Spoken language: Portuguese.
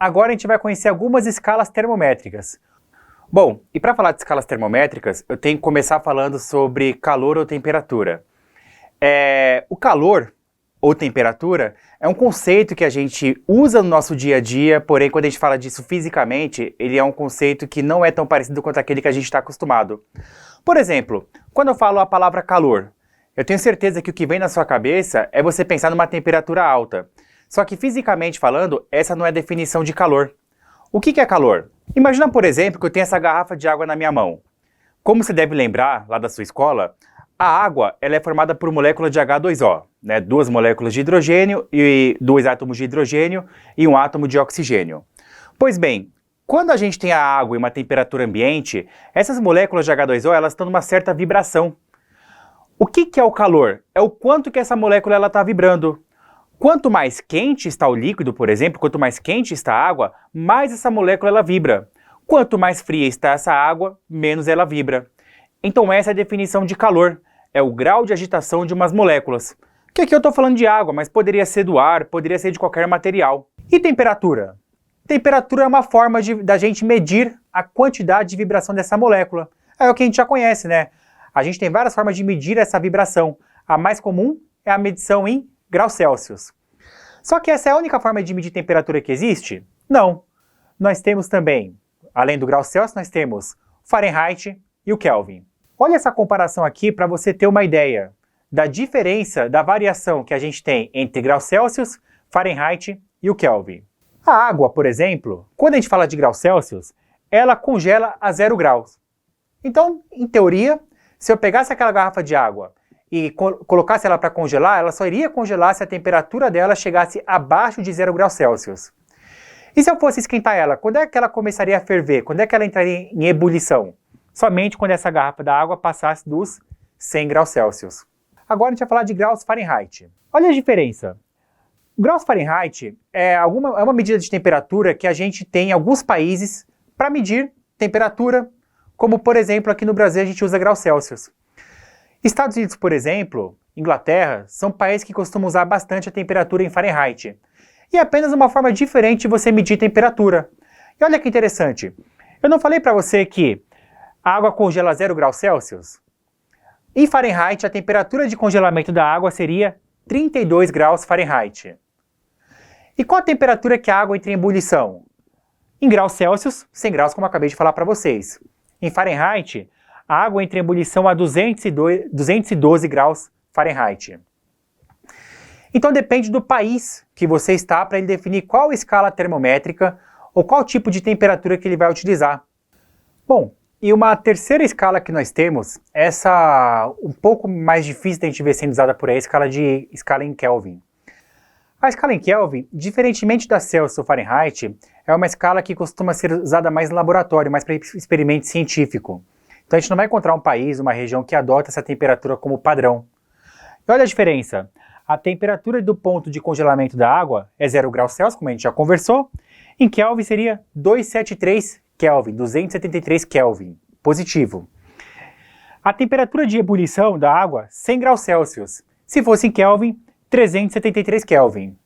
agora a gente vai conhecer algumas escalas termométricas. Bom, e para falar de escalas termométricas, eu tenho que começar falando sobre calor ou temperatura. O calor ou temperatura é um conceito que a gente usa no nosso dia a dia, porém quando a gente fala disso fisicamente, ele é um conceito que não é tão parecido quanto aquele que a gente está acostumado. Por exemplo, quando eu falo a palavra calor, eu tenho certeza que o que vem na sua cabeça é você pensar numa temperatura alta. Só que fisicamente falando, essa não é a definição de calor. O que é calor? Imagina, por exemplo, que eu tenho essa garrafa de água na minha mão. Como você deve lembrar lá da sua escola, a água ela é formada por molécula de H2O, né? 2 moléculas de hidrogênio e 2 átomos de hidrogênio e 1 átomo de oxigênio. Pois bem, quando a gente tem a água em uma temperatura ambiente, essas moléculas de H2O elas estão numa certa vibração. O que é o calor? É o quanto que essa molécula está vibrando. Quanto mais quente está o líquido, por exemplo, quanto mais quente está a água, mais essa molécula ela vibra. Quanto mais fria está essa água, menos ela vibra. Então essa é a definição de calor. É o grau de agitação de umas moléculas. Que aqui eu estou falando de água, mas poderia ser do ar, poderia ser de qualquer material. E temperatura? Temperatura é uma forma da gente medir a quantidade de vibração dessa molécula. É o que a gente já conhece, né? A gente tem várias formas de medir essa vibração. A mais comum é a medição em graus Celsius. Só que essa é a única forma de medir temperatura que existe? Não. Nós temos também, além do grau Celsius, nós temos o Fahrenheit e o Kelvin. Olha essa comparação aqui para você ter uma ideia da diferença da variação que a gente tem entre graus Celsius, Fahrenheit e o Kelvin. A água, por exemplo, quando a gente fala de graus Celsius, ela congela a 0 graus. Então, em teoria, se eu pegasse aquela garrafa de água e colocasse ela para congelar, ela só iria congelar se a temperatura dela chegasse abaixo de 0 graus Celsius. E se eu fosse esquentar ela, quando é que ela começaria a ferver? Quando é que ela entraria em ebulição? Somente quando essa garrafa da água passasse dos 100 graus Celsius. Agora a gente vai falar de graus Fahrenheit. Olha a diferença. O graus Fahrenheit é uma medida de temperatura que a gente tem em alguns países para medir temperatura, como por exemplo aqui no Brasil a gente usa graus Celsius. Estados Unidos, por exemplo, Inglaterra, são países que costumam usar bastante a temperatura em Fahrenheit. E é apenas uma forma diferente de você medir temperatura. E olha que interessante, eu não falei para você que a água congela a 0 graus Celsius? Em Fahrenheit, a temperatura de congelamento da água seria 32 graus Fahrenheit. E qual a temperatura que a água entra em ebulição? Em graus Celsius, 100 graus, como eu acabei de falar para vocês. Em Fahrenheit, a água entra em ebulição a 212 graus Fahrenheit. Então depende do país que você está para ele definir qual escala termométrica ou qual tipo de temperatura que ele vai utilizar. Bom, e uma terceira escala que nós temos, essa um pouco mais difícil de a gente ver sendo usada por aí, escala em Kelvin. A escala em Kelvin, diferentemente da Celsius ou Fahrenheit, é uma escala que costuma ser usada mais no laboratório, mais para experimento científico. Então a gente não vai encontrar um país, uma região que adota essa temperatura como padrão. E olha a diferença. A temperatura do ponto de congelamento da água é 0 graus Celsius, como a gente já conversou. Em Kelvin seria 273 Kelvin, 273 Kelvin, positivo. A temperatura de ebulição da água, 100 graus Celsius. Se fosse em Kelvin, 373 Kelvin.